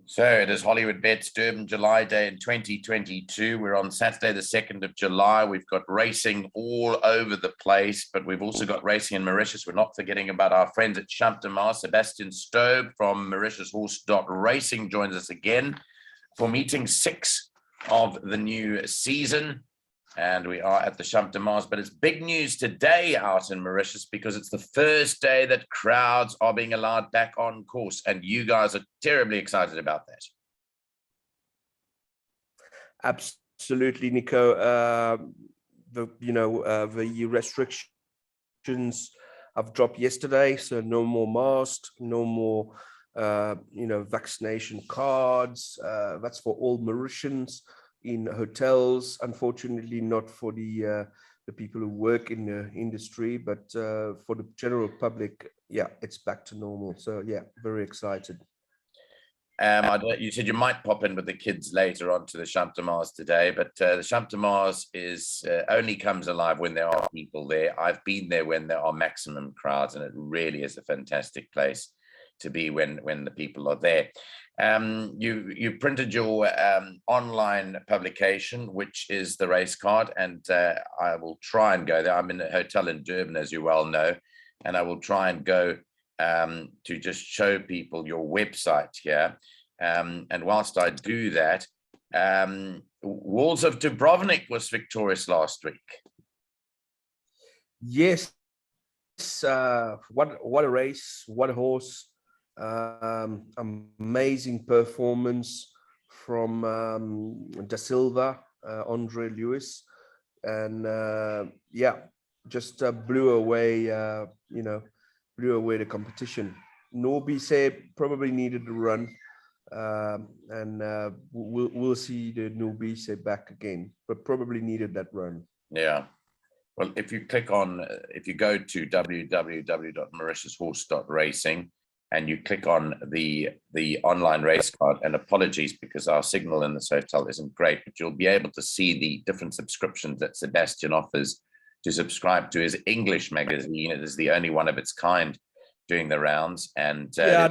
So it is Hollywood Bets Durban July Day in 2022. We're on Saturday, the 2nd of July. We've got racing all over the place, but we've also got racing in Mauritius. We're not forgetting about our friends at Champ de Mars. Sebastian Stobe from Mauritius Horse Racing joins us again for meeting 6 of the new season. And we are at the Champ de Mars, but it's big news today out in Mauritius because it's the first day that crowds are being allowed back on course. And you guys are terribly excited about that. Absolutely, Nico. The restrictions have dropped yesterday, so no more masks, no more, vaccination cards. That's for all Mauritians in hotels. Unfortunately, not for the people who work in the industry, but for the general public, yeah, it's back to normal. So yeah, very excited. You said you might pop in with the kids later on to the Champ de Mars today, but the Champ de Mars is only comes alive when there are people there. I've been there when there are maximum crowds, and it really is a fantastic place to be when the people are there. You printed your online publication, which is the race card, and I will try and go there. I'm in a hotel in Durban, as you well know, and I will try and go to just show people your website here. And whilst I do that, Walls of Dubrovnik was victorious last week. Yes, what a race, what a horse. Amazing performance from Da Silva, Andre Lewis, and just blew away the competition. Norbise probably needed the run, and we'll see the Norbise back again, but probably needed that run. Yeah. Well, if you go to www.mauritiushorse.racing and you click on the online race card, and apologies because our signal in this hotel isn't great, but you'll be able to see the different subscriptions that Sebastian offers to subscribe to his English magazine. It is the only one of its kind doing the rounds. And here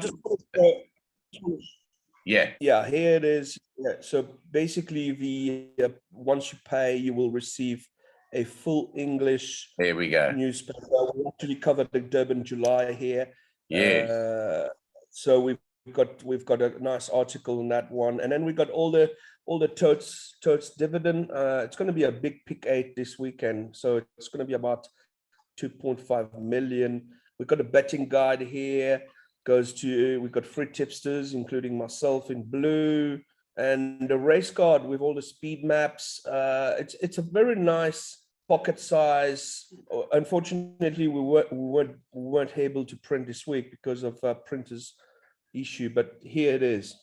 it is. Yeah, so basically, once you pay, you will receive a full English newspaper. We actually covered the Durban July here. Yeah. So we've got a nice article in that one, and then we got all the totes dividend. It's going to be a big pick 8 this weekend, so it's going to be about 2.5 million. We've got a betting guide here. We've got free tipsters, including myself in blue, and the race card with all the speed maps. It's a very nice pocket size. Unfortunately, we weren't able to print this week because of printers issue, but here it is.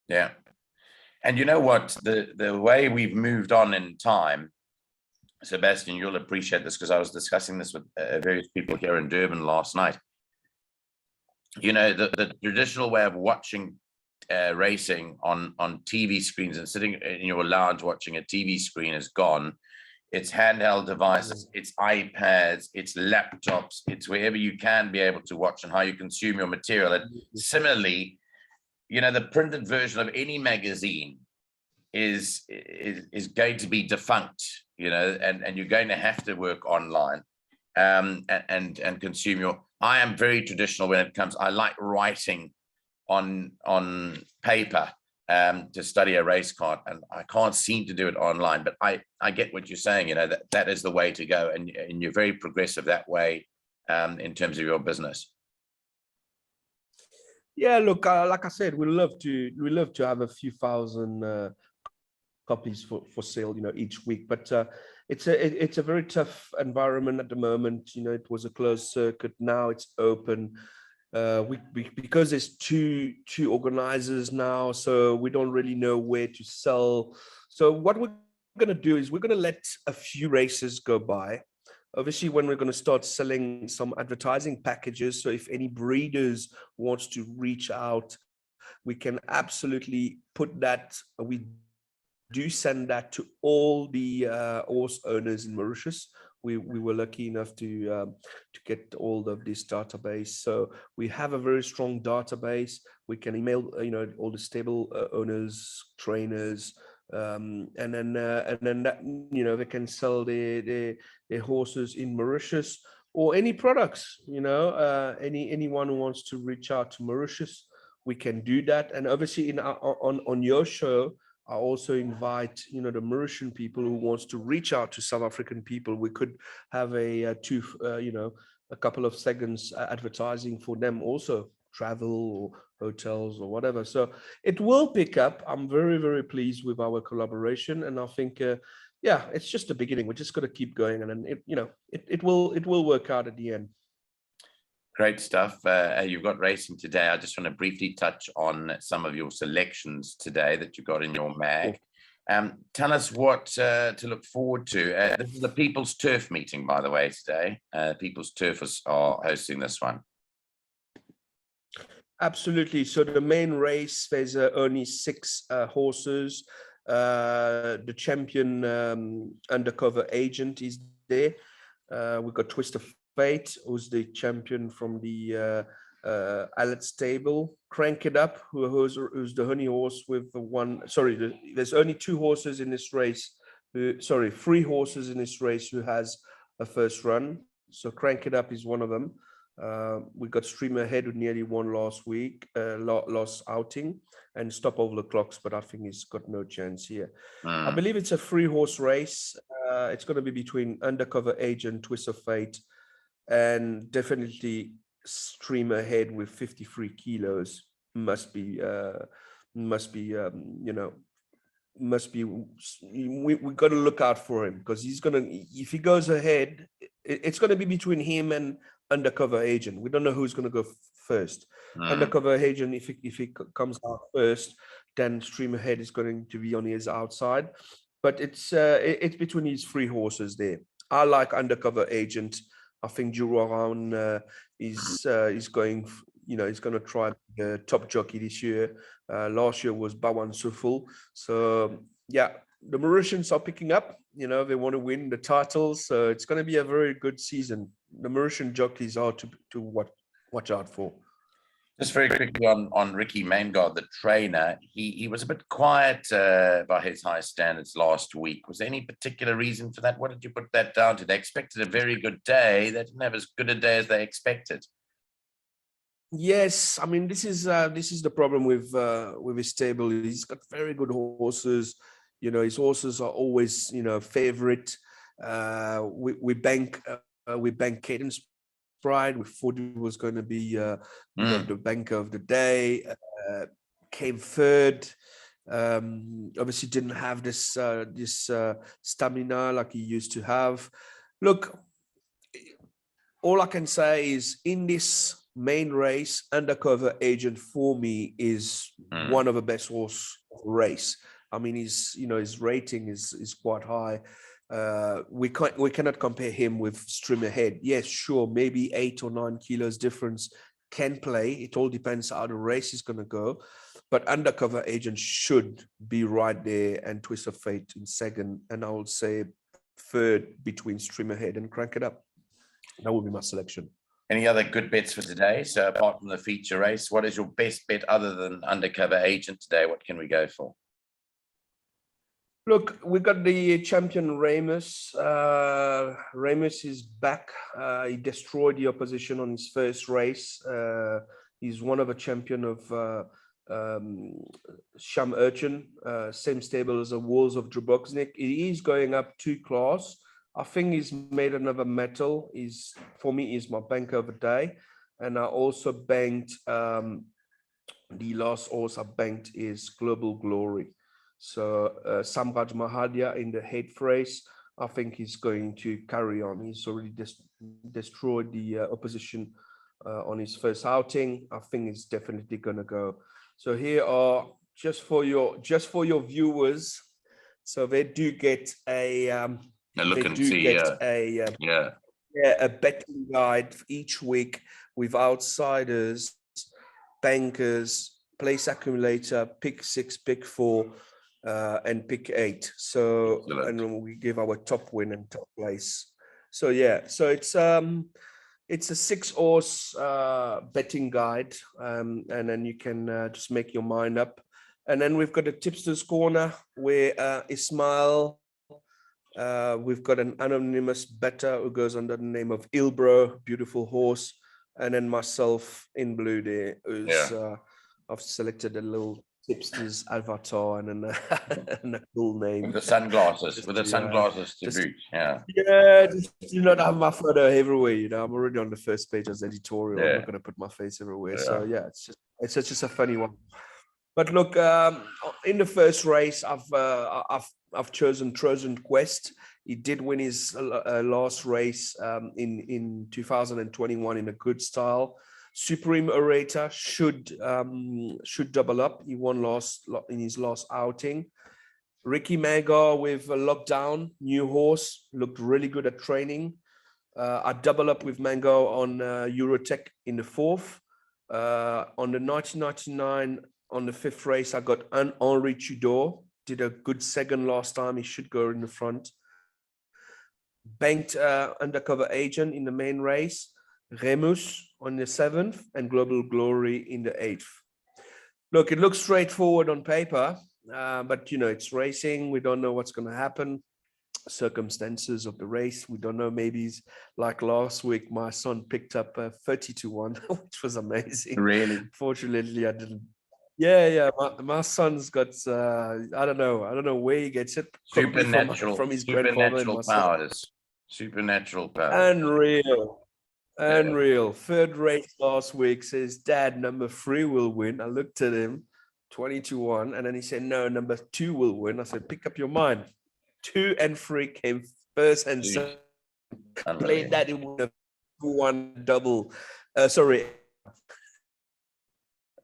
Yeah. And you know what, the way we've moved on in time, Sebastian, you'll appreciate this because I was discussing this with various people here in Durban last night. You know, the traditional way of watching racing on TV screens and sitting in your lounge watching a TV screen is gone. It's handheld devices, it's iPads, it's laptops, it's wherever you can be able to watch and how you consume your material. And similarly, you know, the printed version of any magazine is going to be defunct, you know, and you're going to have to work online and consume your. I am very traditional when it comes. I like writing on paper to study a race card, and I can't seem to do it online, but I get what you're saying, you know, that is the way to go, and you're very progressive that way in terms of your business. Yeah, look, like I said, we love to have a few thousand copies for sale, you know, each week, but it's a very tough environment at the moment. You know, it was a closed circuit, now it's open. Because there's two organizers now, so we don't really know where to sell. So what we're going to do is we're going to let a few races go by. Obviously, when we're going to start selling some advertising packages, so if any breeders wants to reach out, we can absolutely put that. We do send that to all the horse owners in Mauritius. we were lucky enough to get all of this database. So we have a very strong database. We can email, all the stable owners, trainers, and then that, they can sell their horses in Mauritius, or any products. Anyone who wants to reach out to Mauritius, we can do that. And obviously, on your show, I also invite, the Mauritian people who wants to reach out to South African people. We could have a couple of seconds advertising for them also, travel or hotels or whatever. So it will pick up. I'm very, very pleased with our collaboration, and I think, it's just the beginning. We're just going to keep going, and then it will work out at the end. Great stuff. You've got racing today. I just want to briefly touch on some of your selections today that you got in your mag. Tell us what to look forward to. This is the People's Turf meeting, by the way, today. People's Turf are hosting this one. Absolutely. So the main race, there's only 6 horses. The champion undercover agent is there. We've got Twist of Fate, who's the champion from the Allet stable. Crank It Up, who's the honey horse with the one. Sorry, there's only 2 horses in this race. 3 horses in this race who has a first run. So Crank It Up is one of them. We got Streamer Ahead, who nearly won last week, last outing, and Stop Over the Clocks, but I think he's got no chance here. I believe it's a 3-horse race. It's going to be between Undercover Agent, Twist of Fate, and definitely Streamer Ahead with 53 kilos. Must be. We got to look out for him, because if he goes ahead, it's gonna be between him and Undercover Agent. We don't know who's gonna go first. Undercover Agent, if he comes out first, then Stream Ahead is going to be on his outside. But it's between these 3 horses there. I like Undercover Agent. I think Juroran is going. He's going to try the top jockey this year. Last year was Bawan Suful. So yeah, the Mauritians are picking up. They want to win the titles. So it's going to be a very good season. The Mauritian jockeys are to watch out for. Just very quickly on Ricky Maingard, the trainer, he was a bit quiet by his high standards last week. Was there any particular reason for that? What did you put that down to? They expected a very good day. They didn't have as good a day as they expected. Yes, I mean, this is the problem with his stable. He's got very good horses. His horses are always favorite. We bank Cadence Pride. We thought it was going to be the banker of the day. Came third. Obviously didn't have this stamina like he used to have. Look, all I can say is, in this main race, Undercover Agent for me is one of the best horse race. I mean, his rating is quite high. We cannot compare him with Stream Ahead. Yes, sure, maybe 8 or 9 kilos difference can play. It all depends how the race is going to go. But Undercover Agent should be right there, and Twist of Fate in second, and I would say third between Stream Ahead and Crank It Up. That would be my selection. Any other good bets for today? So apart from the feature race, what is your best bet other than Undercover Agent today? What can we go for? Look, we got the champion Ramus. Ramus is back. He destroyed the opposition on his first race. He's one of a champion of Sham Urchin, same stable as the Wolves of Drubokznik. He is going up 2 class. I think he's made another medal. For me, he's my banker of the day. And I also banked, the last horse I banked is Global Glory. So Samraj Mahadia in the head race, I think he's going to carry on. He's already destroyed the opposition on his first outing. I think he's definitely going to go. So here are just for your viewers. So they do get a a betting guide each week with outsiders, bankers, place accumulator, pick 6, pick 4. And pick 8. So, and we give our top win and top place. So yeah, so it's a 6 horse betting guide, and then you can just make your mind up. And then we've got a tipster's corner where Ismail, we've got an anonymous bettor who goes under the name of Ilbro, beautiful horse, and then myself in blue there, who's I've selected a little tipster's avatar and then and a cool name. With the sunglasses, Just with the to, sunglasses to just boot. Yeah. yeah, just do not have my photo everywhere. You know, I'm already on the first page as editorial. I'm Yeah. not going to put my face everywhere. Yeah. So yeah, it's just a funny one. But look, in the first race, I've chosen Trojan Quest. He did win his last race in 2021 in a good style. Supreme Orator should double up. He won in his last outing. Ricky Magar with a Lockdown, new horse, looked really good at training. I double up with Mango on Eurotech in the fourth. On the 1999, on the fifth race, I got Henri Tudor, did a good second last time. He should go in the front. Banked Undercover Agent in the main race. Remus on the seventh and Global Glory in the eighth. Look, it looks straightforward on paper, but you know, it's racing. We don't know what's going to happen. Circumstances of the race, we don't know. Maybe like last week, my son picked up 30-1, which was amazing. Really? Fortunately, I didn't. Yeah. My son's got I don't know where he gets it. Supernatural from his grandfather and my powers. Supernatural powers. Unreal. Third race last week, says Dad, number 3 will win. I looked at him, 20-1, and then he said, no, number 2 will win. I said, pick up your mind. 2 and 3 came first and second. Played that in one double. Sorry.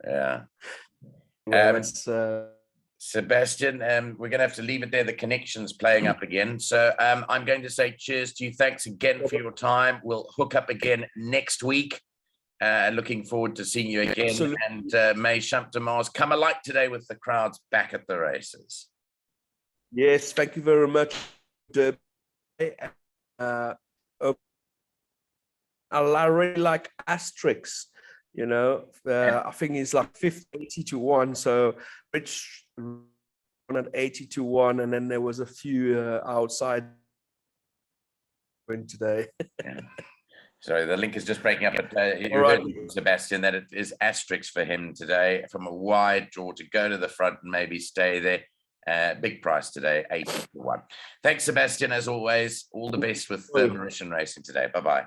Yeah. That's Sebastian, we're going to have to leave it there. The connection's playing up again. So I'm going to say cheers to you. Thanks again for your time. We'll hook up again next week. Looking forward to seeing you again. Absolutely. And may Champ de Mars come alight today with the crowds back at the races. Yes, thank you very much. I really like asterisks. You know, I think it's like 80-1. So Rich at 80-1, and then there was a few outside win today. Yeah. Sorry, the link is just breaking up. But you Right. heard from Sebastian that it is asterisks for him today from a wide draw to go to the front and maybe stay there. Big price today, 80-1. Thanks, Sebastian, as always. All the best with the Mauritian racing today. Bye-bye.